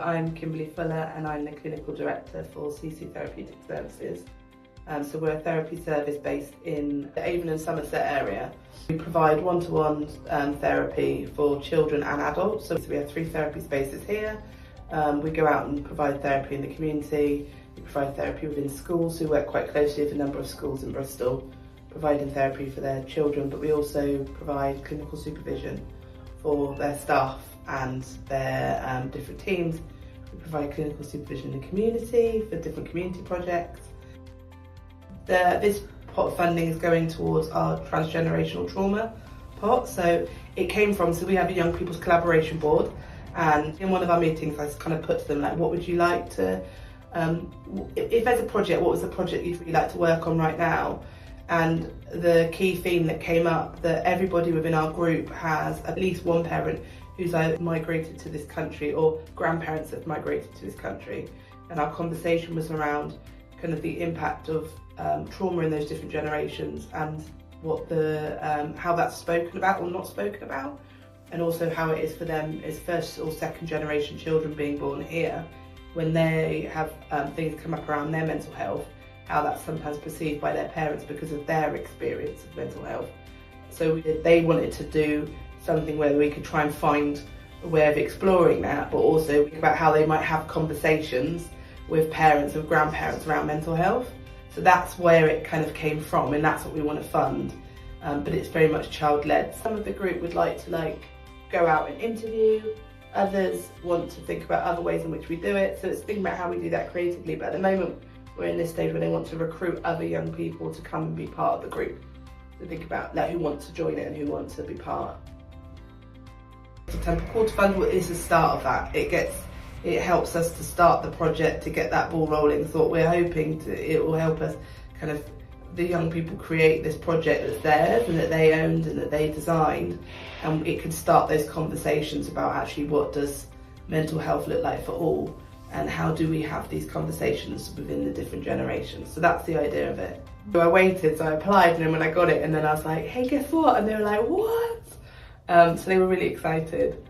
I'm Kimberley Fuller and I'm the Clinical Director for Sisu Therapeutic Services. So we're a therapy service based in the Avon and Somerset area. We provide one-to-one therapy for children and adults. So we have 3 therapy spaces here. We go out and provide therapy in the community. We provide therapy within schools. We work quite closely with a number of schools in Bristol, providing therapy for their children, but we also provide clinical supervision for their staff and their different teams. We provide clinical supervision in the community for different community projects. This pot of funding is going towards our transgenerational trauma pot. So it came from, so we have a young people's collaboration board, and in one of our meetings I kind of put to them, like, what would you like to, if there's a project, what was the project you'd really like to work on right now? And the key theme that came up, that everybody within our group has at least one parent who's either migrated to this country or grandparents that have migrated to this country. And our conversation was around kind of the impact of trauma in those different generations, and what how that's spoken about or not spoken about, and also how it is for them as first or second generation children being born here, when they have things come up around their mental health, how that's sometimes perceived by their parents because of their experience of mental health. So they wanted to do something where we could try and find a way of exploring that, but also think about how they might have conversations with parents and grandparents around mental health. So that's where it kind of came from, and that's what we want to fund. But it's very much child-led. Some of the group would like to go out and interview. Others want to think about other ways in which we do it. So it's thinking about how we do that creatively. But at the moment, we're in this stage where they want to recruit other young people to come and be part of the group. To think about who wants to join it and who wants to be part. The Temple Quarter Fund is the start of that. It helps us to start the project, to get that ball rolling. So what we're hoping it will help us kind of the young people create this project that's theirs and that they owned and that they designed, and it could start those conversations about actually what does mental health look like for all, and how do we have these conversations within the different generations. So that's the idea of it. So I waited, so I applied, and then when I got it, and then I was like, hey, guess what? And they were like, what? So they were really excited.